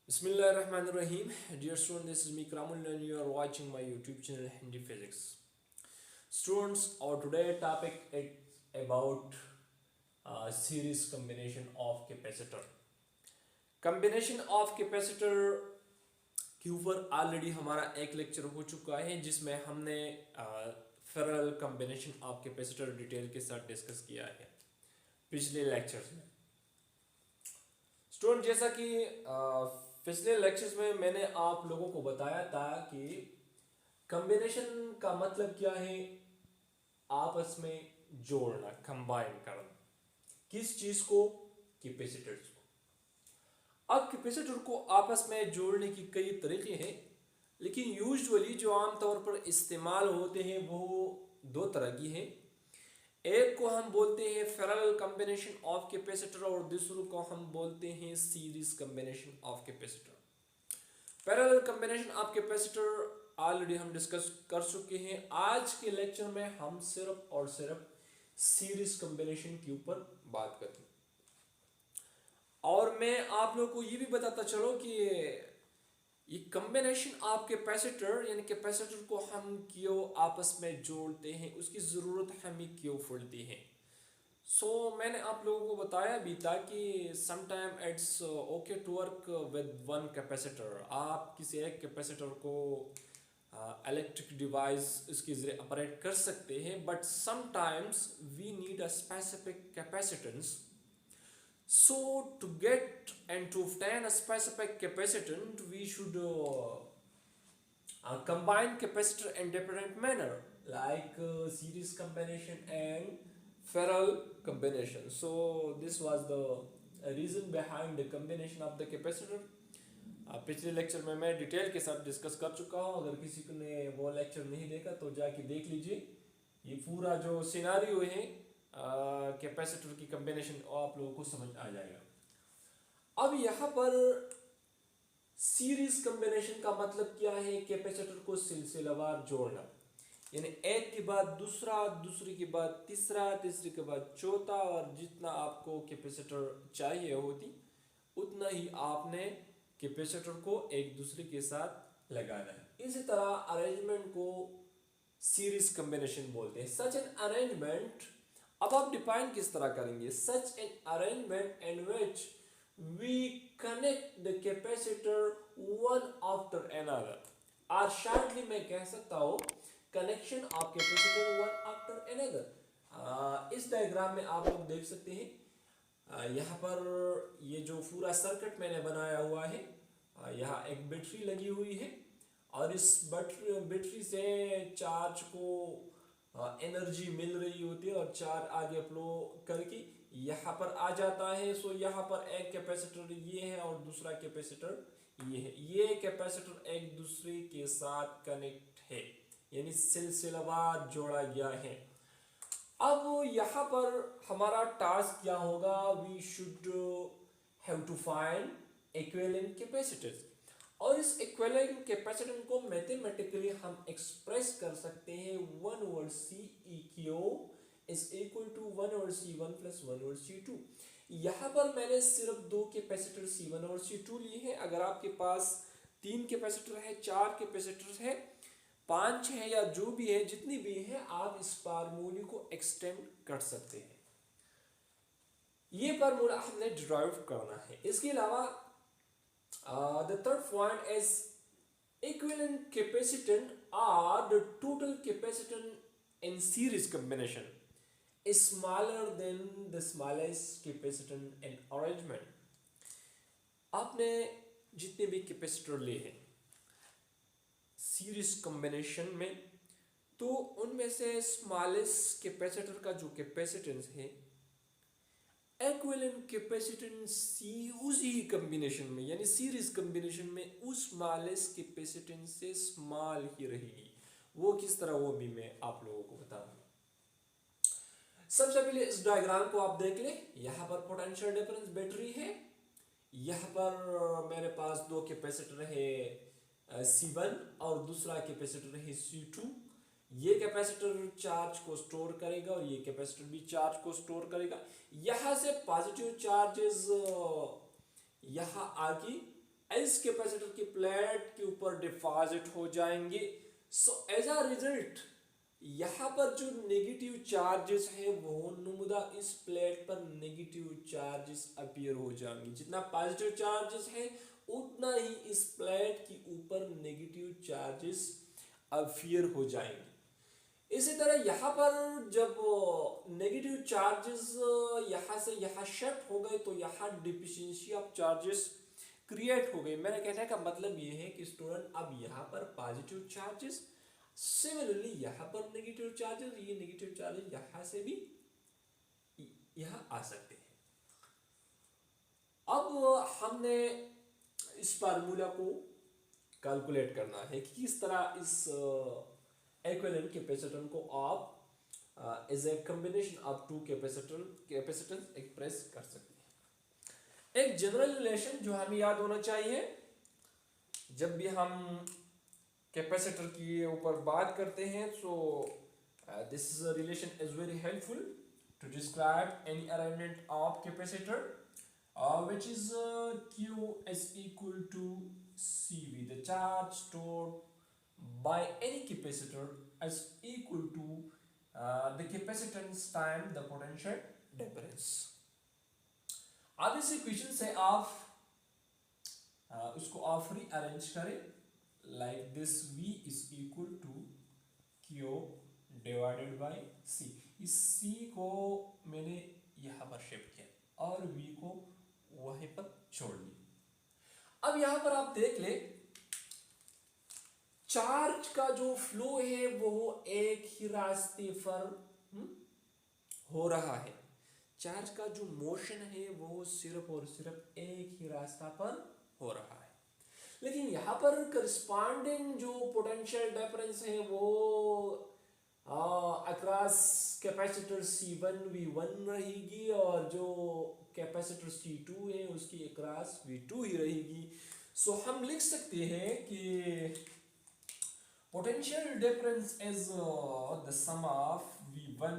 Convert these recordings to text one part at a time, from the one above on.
Bismillahirrahmanirrahim. Dear students, this is me Kramul and you are watching my YouTube channel Hindi Physics. Students, our today topic is about series combination of capacitor. Combination of capacitor के ऊपर already हमारा एक lecture हो चुका है जिसमें हमने Feral combination of capacitor detail के साथ डिस्कस किया है पिछले लेक्चर्स में। स्टूडेंट जैसा कि पिछले लेक्चर्स में मैंने आप लोगों को बताया था कि कॉम्बिनेशन का मतलब क्या है, आपस में जोड़ना, कंबाइन करना। किस चीज को? कैपेसिटर्स को। अब कैपेसिटर को आपस में जोड़ने की कई तरीके हैं, लेकिन यूजुअली जो आमतौर पर इस्तेमाल होते हैं वो दो तरह की हैं। एक को हम बोलते हैं पैरेलल कॉम्बिनेशन ऑफ कैपेसिटर और दूसरों को हम बोलते हैं series combination of capacitor. Parallel combination of capacitor already हम डिस्कस कर चुके हैं। आज के लेक्चर में हम सिर्फ और सिर्फ सीरीज कॉम्बिनेशन के ऊपर बात करेंगे। और मैं आप लोगों को ये भी बताता चलो कि ये कॉम्बिनेशन ऑफ कैपेसिटर यानी कैपेसिटर को हम क्यों आपस में जोड़ते हैं, उसकी ज़रूरत हमें क्यों पड़ती है। मैंने आप लोगों को बताया भी था कि sometime it's okay to work with one capacitor. आप किसी एक कैपेसिटर को इलेक्ट्रिक डिवाइस इसके ज़रिए ऑपरेट कर सकते हैं, but sometimes we need a specific capacitance. So to get and to obtain a specific capacitant, we should combine capacitor in different manner, like series combination and parallel combination. So this was the reason behind the combination of the capacitor. पिछले lecture में मैं detail के साथ discuss कर चुका हूँ। अगर किसी ने वो लेक्चर नहीं देखा तो जाके देख लीजिए। ये पूरा जो सिनारियो है कैपेसिटर की कॉम्बिनेशन आप लोगों को समझ आ जाएगा। अब यहाँ पर सीरीज कॉम्बिनेशन का मतलब क्या है? कैपेसिटर को सिलसिलावार जोड़ना, यानी एक के बाद दूसरा, दूसरी के बाद तीसरा, तीसरी के बाद चौथा, और जितना आपको कैपेसिटर चाहिए होती उतना ही आपने कैपेसिटर को एक दूसरे के साथ लगाना है। इसी तरह अरेंजमेंट को सीरीज कॉम्बिनेशन बोलते हैं। सच एन अरेंजमेंट, अब आप डिफाइन किस तरह करेंगे? Such an arrangement in which we connect the capacitor one after another, और शार्टली मैं कह सकता हूँ connection of capacitor one after another. इस डायग्राम में आप लोग देख सकते हैं, यहाँ पर ये जो पूरा सर्किट मैंने बनाया हुआ है, यहाँ एक बैटरी लगी हुई है और इस बैटरी से चार्ज को एनर्जी मिल रही होती है और चार्ज आगे फ्लो करके यहाँ पर आ जाता है। यहाँ पर एक कैपेसिटर ये है और दूसरा कैपेसिटर ये है। ये कैपेसिटर एक दूसरे के साथ कनेक्ट है, यानी सिलसिलावार जोड़ा गया है। अब यहाँ पर हमारा टास्क क्या होगा? We should have to find equivalent capacitance, और इस इक्विवेलेंट कैपेसिटेंस को मैथमेटिकली हम एक्सप्रेस कर सकते हैं 1/C(EQ) is equal to 1/C1 plus 1/C2। यहाँ पर मैंने सिर्फ दो कैपेसिटर C1 और C2 लिए हैं। अगर आपके पास 3 कैपेसिटर है, 4 कैपेसिटर है, 5 है, या जो भी है, जितनी भी है, आप इस फार्मूले को एक्सटेंड कर सकते हैं। ये फार्मूला हमने डिराइव करना है। इसके अलावा the third point is equivalent capacitance are the total capacitance in series combination is smaller than the smallest capacitance in arrangement। आपने जितने भी कैपेसिटर लिए हैं सीरीज कॉम्बिनेशन में, तो उनमें से स्मॉलेस्ट कैपेसिटर का जो कैपेसिटेंस है इक्विवेलेंट कैपेसिटेंस उसी कॉम्बिनेशन में यानी सीरीज कॉम्बिनेशन में उस स्मॉलेस्ट कैपेसिटेंस से स्मॉल ही रहेगी। वो किस तरह, वो भी मैं आप लोगों को बताऊंगा। सबसे पहले इस डायग्राम को आप देख लें। यहाँ पर पोटेंशियल डिफरेंस बैटरी है, यहाँ पर मेरे पास दो कैपेसिटर है C1 और दूसरा कैपेसिटर है C2। ये कैपेसिटर चार्ज को स्टोर करेगा और ये कैपेसिटर भी चार्ज को स्टोर करेगा। यहाँ से पॉजिटिव चार्जेस यहाँ आके इस कैपेसिटर की प्लेट के ऊपर डिपॉजिट हो जाएंगे। सो एज अ रिजल्ट यहाँ पर जो नेगेटिव चार्जेस है वो नुमुदा इस प्लेट पर नेगेटिव चार्जेस अपीयर हो जाएंगे। जितना पॉजिटिव चार्जेस है उतना ही इस प्लेट के ऊपर नेगेटिव चार्जेस अपीयर हो जाएंगे। इसी तरह यहाँ पर जब नेगेटिव चार्जेस यहाँ से यहाँ शिफ्ट हो गए तो यहाँ डिफिशिएंसी ऑफ चार्जेस क्रिएट हो गई। मेरा कहने का मतलब ये है कि स्टूडेंट अब यहाँ पर पॉजिटिव चार्जेस, सिमिलरली यहाँ पर नेगेटिव चार्जेस, ये नेगेटिव चार्जेस यहाँ से भी यहाँ आ सकते हैं। अब हमने इस फार्मूला को कैलकुलेट करना है कि किस तरह इस इक्विवेलेंट कैपेसिटेंस को आप as a combination of two capacitance express कर सकते हैं। एक जनरल रिलेशन जो हमें याद होना चाहिए जब भी हम कैपेसिटर के ऊपर बात करते हैं, so this relation is very helpful to describe any arrangement of capacitor which is Q is equal to CV. The charge stored by any capacitor is equal to the capacitance time the potential difference. अब इस equation से आप उसको आप rearrange करें like this, V is equal to Q divided by C. इस C को मैंने यहाँ पर शिफ्ट किया और V को वहीं पर छोड़ दिया। अब यहां पर आप देख ले चार्ज का जो फ्लो है वो एक ही रास्ते पर हो रहा है। चार्ज का जो मोशन है वो सिर्फ और सिर्फ एक ही रास्ता पर हो रहा है। लेकिन यहां पर करस्पॉन्डिंग जो पोटेंशियल डिफरेंस है वो अक्रॉस कैपेसिटर C1 V1 रहेगी और जो कैपेसिटर C2 है उसकी अक्रॉस V2 ही रहेगी। सो हम लिख सकते हैं कि potential difference is the sum of V1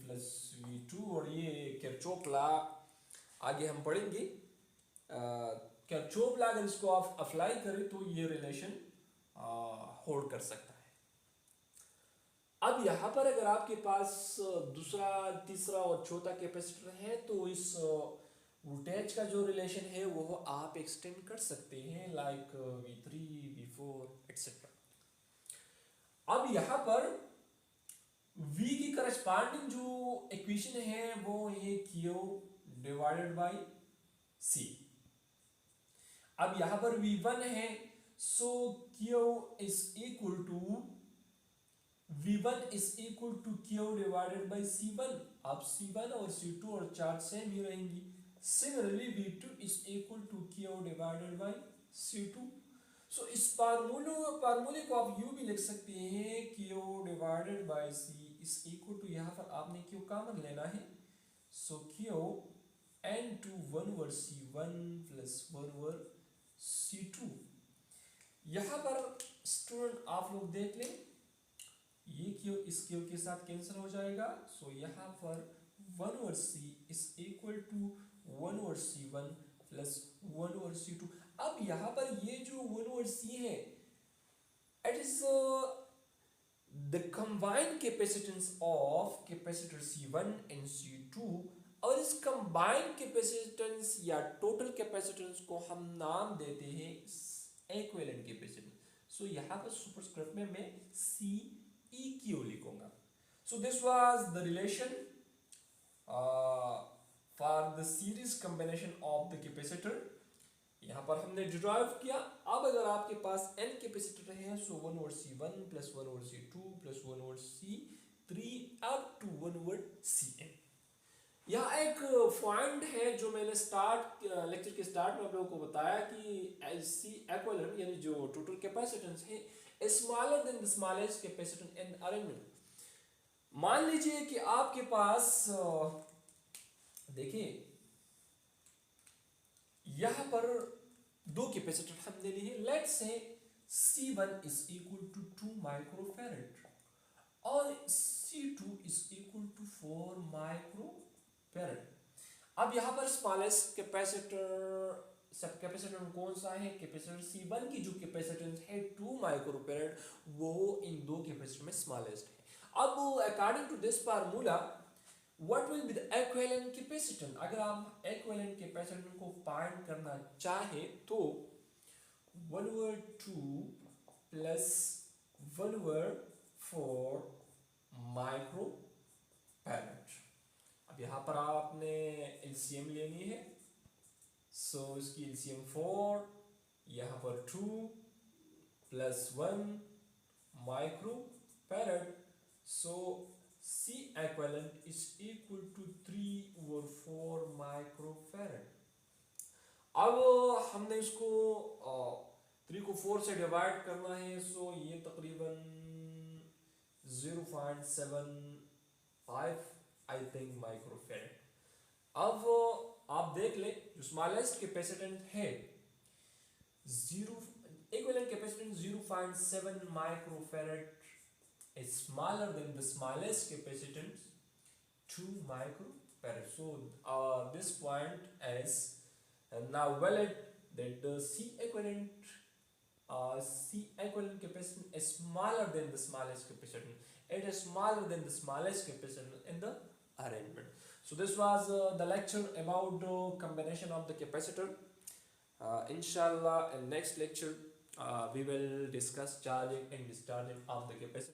plus V2, और ये किरचॉफ लॉ आगे हम पढ़ेंगे। किरचॉफ लॉ अगर इसको आप अप्लाई करें तो ये रिलेशन होल्ड कर सकता है। अब यहाँ पर अगर आपके पास दूसरा, तीसरा और चौथा कैपेसिटर है तो इस वोल्टेज का जो रिलेशन है वो आप एक्सटेंड कर सकते हैं लाइक V3, V4 एक्सेट्रा। अब यहाँ पर V की करस्पॉन्डिंग जो इक्वेशन है वो है Q डिवाइडेड बाय C। अब यहाँ पर V1 है, so Q is equal to V1 is equal to Q divided by C1। अब C1 और C2 और चार्ज सेम ही रहेंगी। Similarly V2 is equal to Q divided by C2। सो इस फार्मूले को आप यूं भी लिख सकते हैं Q divided by C is equal to, यहाँ पर आपने Q कॉमन लेना है, so Q n2 1 over C1 plus 1 over C2। यहाँ पर स्टूडेंट आप लोग देख लें ये Q इस Q के साथ कैंसिल हो जाएगा। सो यहाँ पर 1 over C is equal to 1 over C1 plus 1 over C2। अब यहाँ पर ये जो 1 over C है it is the combined capacitance of capacitor C1 and C2, और इस combined capacitance या total capacitance को हम नाम देते हैं equivalent capacitance। सो यहाँ पर सुपरस्क्रिप्ट में मैं C EQ लिखूंगा। So this was the relation for the series combination of the capacitor। यहाँ पर हमने डिराइव किया। अब अगर आपके पास n कैपेसिटर है सो 1 over C1 plus 1 over C2 plus 1 over C3 up to 1 over Cn। यहाँ एक पॉइंट है जो मैंने लेक्चर के स्टार्ट में आप लोगों को बताया कि C equivalent यानी जो टोटल कैपेसिटेंस है smaller than the smallest capacitance in arrangement। मान लीजिए कि आपके पास देखिए यहां पर दो कैपेसिटर हमने लिए, let's say C1 is equal to 2 microfarad और C2 is equal to 4 microfarad। अब यहां पर स्मॉलेस्ट कैपेसिटर सब कैपेसिटेंस कौन सा है, कैपेसिटर C1 की जो कैपेसिटेंस है 2 माइक्रोफैरड, वो इन दो कैपेसिटर में स्मॉलेस्ट है। अब according to this formula what will be the equivalent capacitance. अगर आप इक्विवेलेंट कैपेसिटेंस को फाइंड करना चाहे तो 1/2 प्लस 1/4 माइक्रोफैरड। अब यहाँ पर आपने एलसीएम लेनी है, सो इसकी एलसीएम 4, यहाँ पर 2 plus 1 microfarad, so C equivalent is equal to 3/4 microfarad. अब हमने इसको 3 को 4 से डिवाइड करना है, सो ये तकरीबन 0.75 आई थिंक माइक्रोफैरड। अब आप देख ले जो स्मॉलेस्ट कैपेसिटेंस है 0 equivalent capacitance 0.7 microfarad is smaller than the smallest capacitance 2 microfarad. So this point is now valid that the C equivalent capacitance is smaller than the smallest capacitance. It is smaller than the smallest capacitance in the arrangement. So this was the lecture about the combination of the capacitor. Inshallah in next lecture we will discuss charging and discharging of the capacitor.